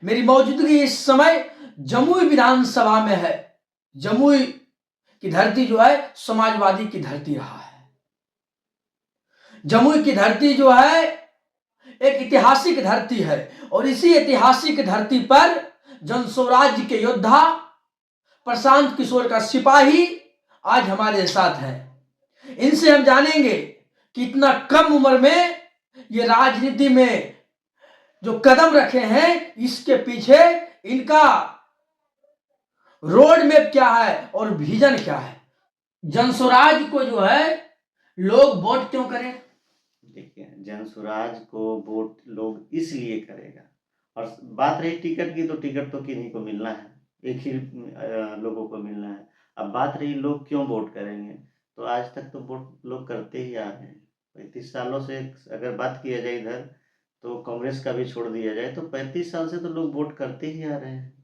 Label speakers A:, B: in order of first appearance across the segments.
A: मेरी मौजूदगी इस समय जमुई विधानसभा में है। जमुई की धरती जो है समाजवादी की धरती रहा है। जमुई की धरती जो है एक ऐतिहासिक धरती है और इसी ऐतिहासिक धरती पर जनस्वराज्य के योद्धा प्रशांत किशोर का सिपाही आज हमारे साथ है। इनसे हम जानेंगे कि इतना कम उम्र में ये राजनीति में जो कदम रखे हैं इसके पीछे इनका रोड मैप क्या है और विजन क्या है। जनस्वराज को जो है लोग वोट क्यों करें?
B: देखिए, जनस्वराज को वोट लोग इसलिए करेगा, और बात रही टिकट की, तो टिकट तो किन्हीं को मिलना है, एक ही लोगों को मिलना है। अब बात रही लोग क्यों वोट करेंगे, तो आज तक तो वोट लोग करते ही आ रहे हैं। 35 सालों से अगर बात किया जाए इधर, तो कांग्रेस का भी छोड़ दिया जाए तो 35 साल से तो लोग वोट करते ही आ रहे हैं।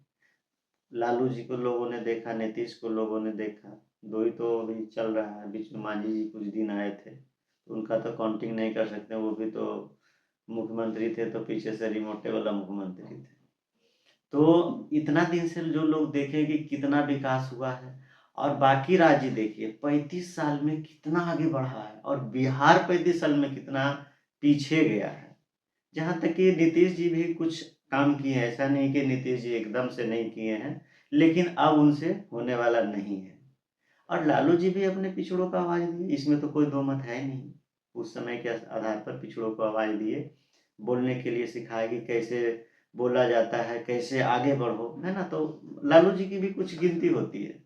B: लालू जी को लोगों ने देखा, नीतीश को लोगों ने देखा, दो ही तो अभी चल रहा है। बीच में मांझी जी कुछ दिन आए थे, तो उनका तो काउंटिंग नहीं कर सकते, वो भी तो मुख्यमंत्री थे, तो पीछे से रिमोटे वाला मुख्यमंत्री थे। तो इतना दिन से जो लोग देखे कि कितना विकास हुआ है, और बाकी राज्य देखिए 35 साल में कितना आगे बढ़ा है, और बिहार 35 साल में कितना पीछे गया है। जहाँ तक कि नीतीश जी भी कुछ काम किए हैं, ऐसा नहीं कि नीतीश जी एकदम से नहीं किए हैं, लेकिन अब उनसे होने वाला नहीं है। और लालू जी भी अपने पिछड़ों को आवाज़ दिए, इसमें तो कोई दो मत है नहीं। उस समय के आधार पर पिछड़ों को आवाज़ दिए, बोलने के लिए सिखाया कि कैसे बोला जाता है, कैसे आगे बढ़ो, है ना। तो लालू जी की भी कुछ गिनती होती है।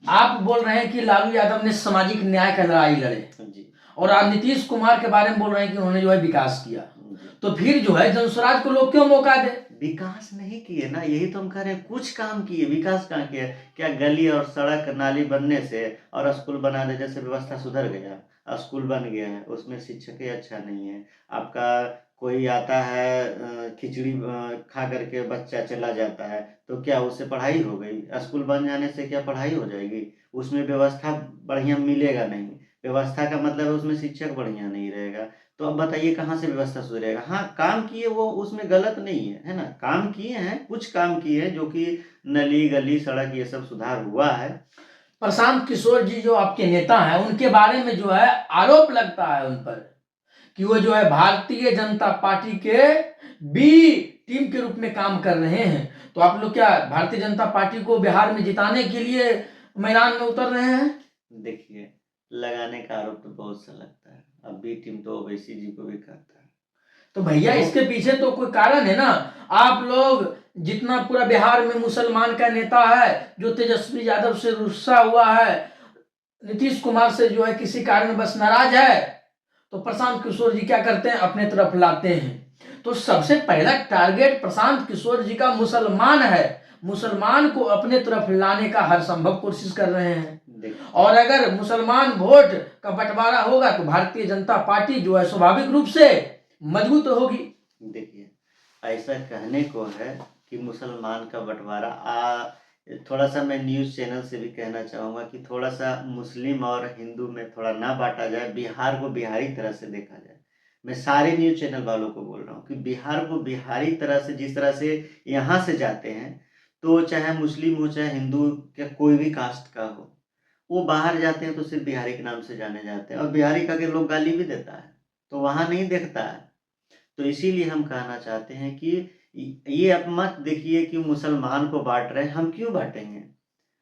A: आप बोल रहे हैं कि लालू यादव ने सामाजिक न्याय का लड़ाई लड़े
B: जी,
A: और आप नीतीश कुमार के बारे में बोल रहे हैं कि उन्होंने जो है विकास किया,
B: जी।
A: तो फिर जो है जनस्वराज को लोग क्यों मौका दे?
B: विकास नहीं किए ना, यही तो हम कह रहे हैं, कुछ काम किए, विकास कहाँ किया? क्या गली और सड़क नाली बनने से और स्कूल बना दे जैसे व्यवस्था सुधर गया? स्कूल बन गया है, उसमें शिक्षक ही अच्छा नहीं है। आपका कोई आता है खिचड़ी खा करके बच्चा चला जाता है, तो क्या उससे पढ़ाई हो गई? स्कूल बन जाने से क्या पढ़ाई हो जाएगी? उसमें व्यवस्था बढ़िया मिलेगा नहीं। व्यवस्था का मतलब है उसमें शिक्षक बढ़िया नहीं रहेगा, तो अब बताइए कहाँ से व्यवस्था सुधरेगा? हाँ, काम किए वो, उसमें गलत नहीं है ना। काम किए हैं, कुछ काम किए हैं, जो कि नली गली सड़क ये सब सुधार हुआ है।
A: प्रशांत किशोर जी जो आपके नेता हैं उनके बारे में जो है आरोप लगता है उन पर कि वो जो है भारतीय जनता पार्टी के बी टीम के रूप में काम कर रहे हैं। तो आप लोग क्या भारतीय जनता पार्टी को बिहार में जिताने के लिए मैदान में उतर रहे हैं?
B: देखिए, लगाने का आरोप तो बहुत सा लगता है। अब बी टीम तो ओवैसी जी को भी करता है।
A: तो भैया इसके पीछे तो कोई कारण है ना। आप लोग जितना पूरा बिहार में मुसलमान का नेता है जो तेजस्वी यादव से रुस्सा हुआ है, नीतीश कुमार से जो है किसी कारण बस नाराज है, तो प्रशांत किशोर जी क्या करते हैं, अपने तरफ लाते हैं। तो सबसे पहला टारगेट प्रशांत किशोर जी का मुसलमान है, मुसलमान को अपने तरफ लाने का हर संभव कोशिश कर रहे हैं। और अगर मुसलमान वोट का बंटवारा होगा तो भारतीय जनता पार्टी जो है स्वाभाविक रूप से मजबूत होगी।
B: देखिए, ऐसा कहने को है कि मुसलमान का बंटवारा थोड़ा सा मैं न्यूज़ चैनल से भी कहना चाहूँगा कि थोड़ा सा मुस्लिम और हिंदू में थोड़ा ना बांटा जाए, बिहार को बिहारी तरह से देखा जाए। मैं सारे न्यूज़ चैनल वालों को बोल रहा हूँ कि बिहार को बिहारी तरह से, जिस तरह से यहाँ से जाते हैं, तो चाहे मुस्लिम हो चाहे हिंदू या कोई भी कास्ट का हो, वो बाहर जाते हैं तो सिर्फ बिहारी के नाम से जाने जाते हैं, और बिहारी का के लोग गाली भी देता है, तो वहाँ नहीं देखता है। तो इसीलिए हम कहना चाहते हैं कि ये अब मत देखिए कि मुसलमान को बांट रहे हैं, हम क्यों बांटेंगे?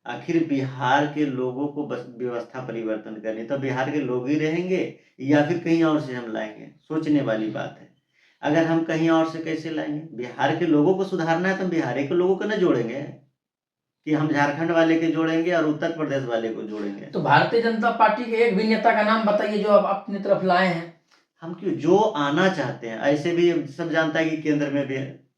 B: आखिर बिहार के लोगों को बस व्यवस्था परिवर्तन करनी, तो बिहार के लोग ही रहेंगे या फिर कहीं और से हम लाएंगे? सोचने वाली बात है। अगर हम कहीं और से कैसे लाएंगे? बिहार के लोगों को सुधारना है तो बिहार के लोगों को न जोड़ेंगे कि हम झारखंड वाले के जोड़ेंगे और उत्तर प्रदेश वाले को जोड़ेंगे।
A: तो भारतीय जनता पार्टी के एक भी नेता का नाम बताइए जो आप अपनी तरफ लाए हैं।
B: हम क्यों, जो आना चाहते हैं, ऐसे भी सब जानता है कि केंद्र में भी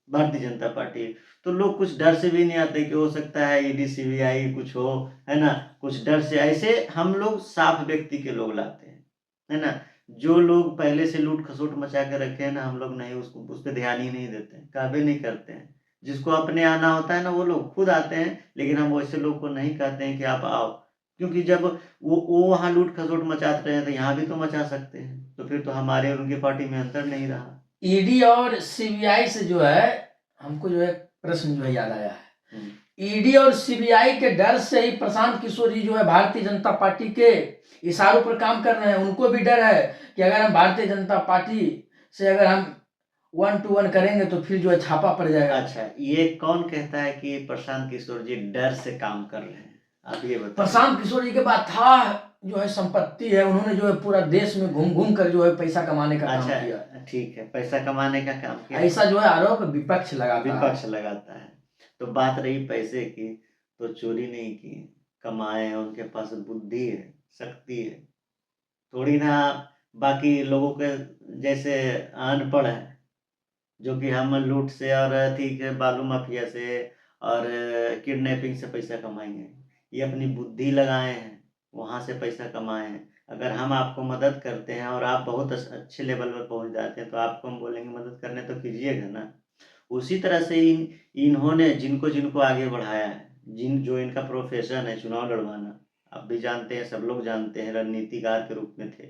B: भारतीय जनता पार्टी, तो लोग कुछ डर से भी नहीं आते कि हो सकता है ईडी सीबीआई कुछ हो, है ना। कुछ डर से ऐसे हम लोग साफ व्यक्ति के लोग लाते हैं, है ना। जो लोग पहले से लूट खसोट मचा के रखे हैं ना, हम लोग नहीं उसको, उस पर ध्यान ही नहीं देते हैं, काबे नहीं करते हैं। जिसको अपने आना होता है ना, वो लोग खुद आते हैं, लेकिन हम वैसे लोग को नहीं कहते हैं कि आप आओ, क्योंकि जब वो वहाँ लूट खसोट मचाते रहे तो यहाँ भी तो मचा सकते हैं, तो फिर तो हमारे और उनकी पार्टी में अंतर नहीं रहा।
A: ईडी और सीबीआई से जो है हमको जो है प्रश्न जो है याद आया है।
B: हम्म,
A: ईडी और सीबीआई के डर से ही प्रशांत किशोर जी जो है भारतीय जनता पार्टी के इशारों पर काम कर रहे हैं। उनको भी डर है कि अगर हम भारतीय जनता पार्टी से अगर हम 1-1 करेंगे तो फिर जो है छापा पड़ जाएगा।
B: अच्छा, ये कौन कहता है कि प्रशांत किशोर जी डर से काम कर रहे हैं? आप ये बताइए।
A: प्रशांत किशोर जी के पास था जो है संपत्ति है, उन्होंने जो है पूरा देश में घूम घूम कर जो है पैसा कमाने का काम किया।
B: अच्छा, ठीक है, पैसा कमाने का काम किया।
A: ऐसा जो है आरोप विपक्ष लगाता है।
B: विपक्ष लगाता है। तो बात रही पैसे की, तो चोरी नहीं की, कमाए हैं, उनके पास बुद्धि है, शक्ति है, थोड़ी ना बाकी लोगों के जैसे अनपढ़ है, जो कि हम लूट से और ठीक है बालू माफिया से और किडनैपिंग से पैसा कमाएंगे। ये अपनी बुद्धि लगाए हैं, वहाँ से पैसा कमाए हैं। अगर हम आपको मदद करते हैं और आप बहुत अच्छे लेवल पर पहुँच जाते हैं तो आपको हम बोलेंगे मदद करने तो कीजिएगा ना। उसी तरह से इन्होंने जिनको जिनको आगे बढ़ाया है, जो इनका प्रोफेशन है चुनाव लड़वाना, आप भी जानते हैं, सब लोग जानते हैं, रणनीतिकार के रूप में थे,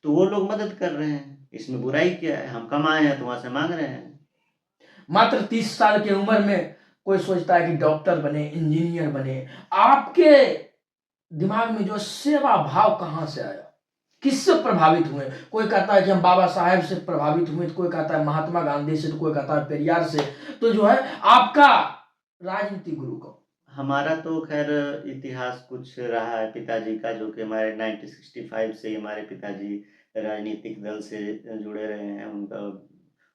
B: तो वो लोग मदद कर रहे हैं। इसमें बुराई क्या है? हम कमाए हैं तो वहां से मांग रहे हैं।
A: मात्र 30 साल की उम्र में कोई सोचता है कि डॉक्टर बने, इंजीनियर बने। आपके दिमाग में जो सेवा भाव कहां से आया? किससे प्रभावित हुए? कोई कहता है कि हम बाबा साहेब से प्रभावित हुए, तो कोई कहता है महात्मा गांधी से, तो कोई कहता है पेरियार से। तो जो है आपका राजनीतिक गुरु को
B: हमारा तो खैर इतिहास कुछ रहा है पिताजी का, जो कि हमारे 1965 से हमारे पिताजी राजनीतिक दल से जुड़े रहे हैं। उनका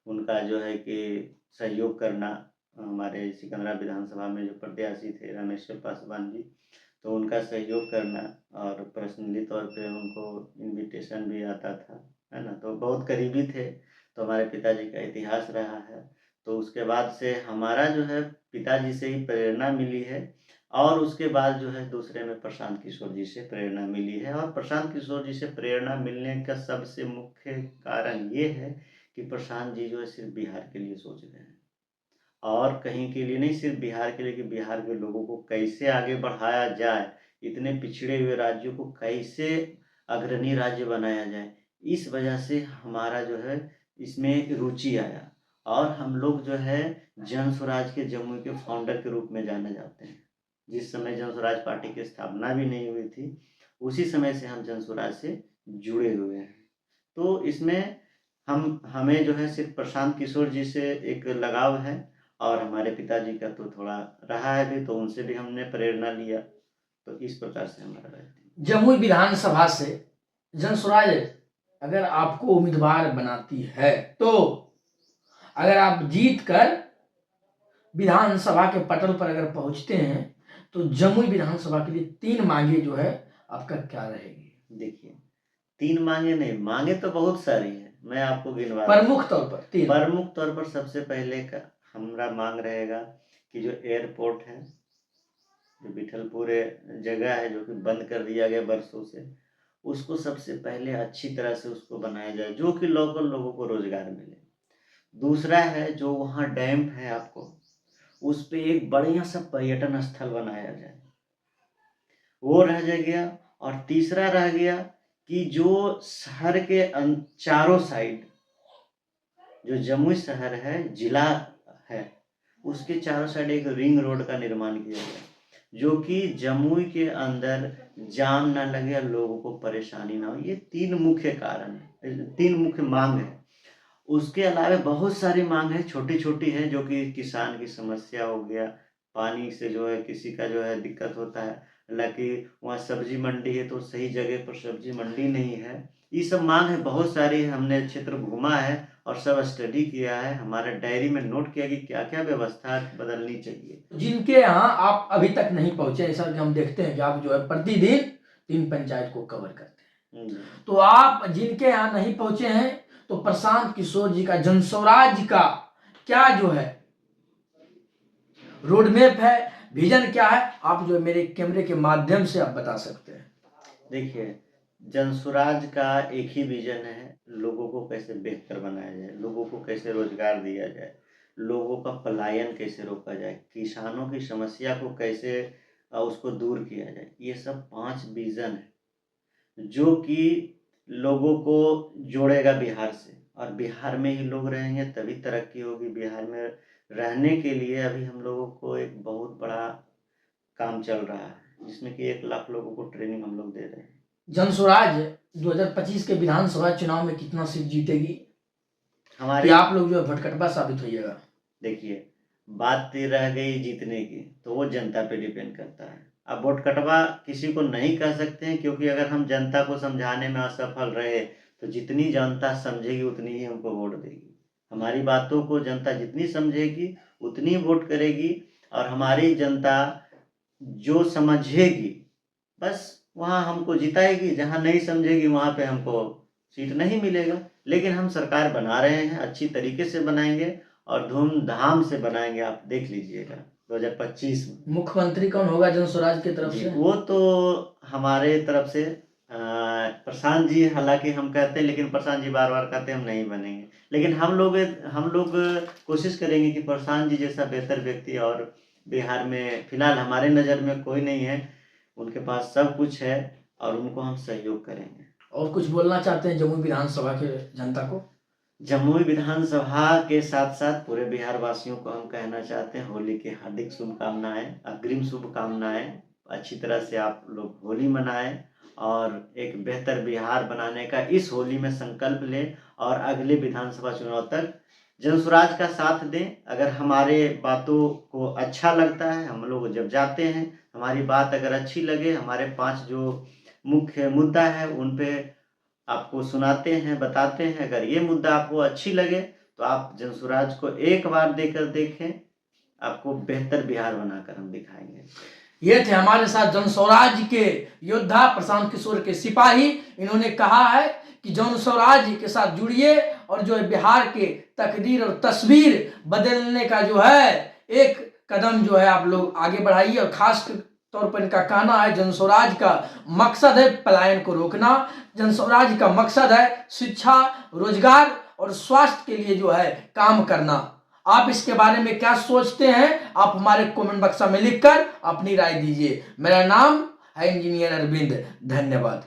B: उनका जो है कि सहयोग करना, हमारे सिकंदरा विधानसभा में जो प्रत्याशी थे रामेश्वर पासवान जी, तो उनका सहयोग करना और पर्सनली तौर पे उनको इनविटेशन भी आता था, है ना, तो बहुत करीबी थे। तो हमारे पिताजी का इतिहास रहा है। तो उसके बाद से हमारा जो है पिताजी से ही प्रेरणा मिली है, और उसके बाद जो है दूसरे में प्रशांत किशोर जी से प्रेरणा मिली है। और प्रशांत किशोर जी से प्रेरणा मिलने का सबसे मुख्य कारण ये है कि प्रशांत जी जो है सिर्फ बिहार के लिए सोच रहे हैं, और कहीं के लिए नहीं, सिर्फ बिहार के लिए, कि बिहार के लोगों को कैसे आगे बढ़ाया जाए, इतने पिछड़े हुए राज्यों को कैसे अग्रणी राज्य बनाया जाए। इस वजह से हमारा जो है इसमें रुचि आया, और हम लोग जो है जन स्वराज के जमुई के फाउंडर के रूप में जाने जाते हैं। जिस समय जन स्वराज पार्टी की स्थापना भी नहीं हुई थी, उसी समय से हम जन स्वराज से जुड़े हुए हैं। तो इसमें हमें जो है सिर्फ प्रशांत किशोर जी से एक लगाव है, और हमारे पिताजी का तो थोड़ा रहा है भी, तो उनसे भी हमने प्रेरणा लिया। तो इस प्रकार से हमारा रहता है।
A: जमुई विधानसभा से जनसुराज अगर आपको उम्मीदवार बनाती है, तो अगर आप जीत कर विधानसभा के पटल पर अगर पहुंचते हैं, तो जमुई विधानसभा के लिए 3 मांगे जो है आपका क्या रहेगी?
B: देखिए, 3 मांगे नहीं, मांगे तो बहुत सारी है, मैं आपको गिनवा
A: प्रमुख तौर पर 3।
B: प्रमुख तौर पर सबसे पहले का हमारा मांग रहेगा कि जो एयरपोर्ट है, जो बिठलपुर जगह है जो कि बंद कर दिया गया बरसों से, उसको सबसे पहले अच्छी तरह से उसको बनाया जाए, जो कि लोकल लोगों को रोजगार मिले। दूसरा है जो वहाँ डैम है, आपको उस पे एक बढ़िया सा पर्यटन स्थल बनाया जाए, वो रह गया। और तीसरा रह गया कि जो शहर के चारों साइड, जो जमुई शहर है, जिला है, उसके चारों साइड एक रिंग रोड का निर्माण किया गया, जो कि जमुई के अंदर जाम ना लगे और लोगों को परेशानी ना हो। ये 3 मुख्य कारण है, 3 मुख्य मांग है। उसके अलावा बहुत सारी मांग है, छोटी छोटी है, जो कि किसान की समस्या हो गया, पानी से जो है किसी का जो है दिक्कत होता है, हालांकि वहाँ सब्जी मंडी है तो सही जगह पर सब्जी मंडी नहीं है। ये सब मांग है, बहुत सारी है, हमने क्षेत्र घूमा है और सब स्टडी किया है, हमारे डायरी में नोट किया कि क्या क्या व्यवस्था बदलनी चाहिए।
A: जिनके यहाँ आप अभी तक नहीं पहुंचे, ऐसा कि हम देखते हैं कि आप जो है प्रतिदिन 3 पंचायत को कवर करते हैं, तो आप जिनके यहाँ नहीं पहुंचे हैं, तो प्रशांत किशोर जी का जनस्वराज का क्या जो है रोड मैप है, विजन क्या है, आप जो मेरे कैमरे के माध्यम से आप बता सकते हैं।
B: देखिए, जनसुराज का एक ही विजन है, लोगों को कैसे बेहतर बनाया जाए, लोगों को कैसे रोजगार दिया जाए, लोगों का पलायन कैसे रोका जाए, किसानों की समस्या को कैसे उसको दूर किया जाए। ये सब 5 विजन है, जो कि लोगों को जोड़ेगा बिहार से, और बिहार में ही लोग रहेंगे तभी तरक्की होगी। बिहार में रहने के लिए अभी हम लोगों को एक बहुत बड़ा काम चल रहा है, जिसमें कि 1 लाख लोगों को ट्रेनिंग हम लोग दे रहे हैं।
A: जनस्वराज 2025 के विधानसभा चुनाव में कितना सीट जीतेगी कि
B: हमारे
A: आप लोग जो है भटकटबा साबित होइएगा?
B: देखिए, बात रह गई जीतने की, तो वो जनता पे डिपेंड करता है। अब वोट कटवा किसी को नहीं कह सकते हैं, क्योंकि अगर हम जनता को समझाने में असफल रहे तो जितनी जनता समझेगी उतनी ही हमको वोट देगी। हमारी बातों को जनता जितनी समझेगी उतनी वोट करेगी, और हमारी जनता जो समझेगी बस वहाँ हमको जिताएगी, जहाँ नहीं समझेगी वहाँ पे हमको सीट नहीं मिलेगा। लेकिन हम सरकार बना रहे हैं, अच्छी तरीके से बनाएंगे और धूमधाम से बनाएंगे, आप देख लीजिएगा 2025 में।
A: मुख्यमंत्री कौन होगा जनस्वराज की तरफ
B: जी,
A: से?
B: वो तो हमारे तरफ से प्रशांत जी, हालांकि हम कहते हैं, लेकिन प्रशांत जी बार बार कहते हैं हम नहीं बनेंगे, लेकिन हम लोग कोशिश करेंगे कि प्रशांत जी जैसा बेहतर व्यक्ति और बिहार में फिलहाल हमारे नज़र में कोई नहीं है। उनके पास सब कुछ है और उनको हम सहयोग करेंगे।
A: और कुछ बोलना चाहते हैं जमुई विधानसभा के जनता को?
B: जमुई विधानसभा के साथ साथ पूरे बिहार वासियों को हम कहना चाहते हैं, होली की हार्दिक शुभकामनाएं, अग्रिम शुभकामनाएं। अच्छी तरह से आप लोग होली मनाएं और एक बेहतर बिहार बनाने का इस होली में संकल्प लें, और अगले विधानसभा चुनाव तक जनसुराज का साथ दें। अगर हमारे बातों को अच्छा लगता है, हम लोग जब जाते हैं, हमारी बात अगर अच्छी लगे, हमारे 5 जो मुख्य मुद्दा है उन पे आपको सुनाते हैं, बताते हैं, अगर ये मुद्दा आपको अच्छी लगे तो आप जनसुराज को एक बार देकर देखें, आपको बेहतर बिहार बनाकर हम दिखाएंगे।
A: ये थे हमारे साथ जनस्वराज के योद्धा प्रशांत किशोर के सिपाही। इन्होंने कहा है कि जनस्वराज के साथ जुड़िए और जो है बिहार के तकदीर और तस्वीर बदलने का जो है एक कदम जो है आप लोग आगे बढ़ाइए। और खास तौर पर इनका कहना है जनस्वराज का मकसद है पलायन को रोकना, जनस्वराज का मकसद है शिक्षा, रोजगार और स्वास्थ्य के लिए जो है काम करना। आप इसके बारे में क्या सोचते हैं, आप हमारे कमेंट बक्सा में लिखकर अपनी राय दीजिए। मेरा नाम है इंजीनियर अरविंद। धन्यवाद।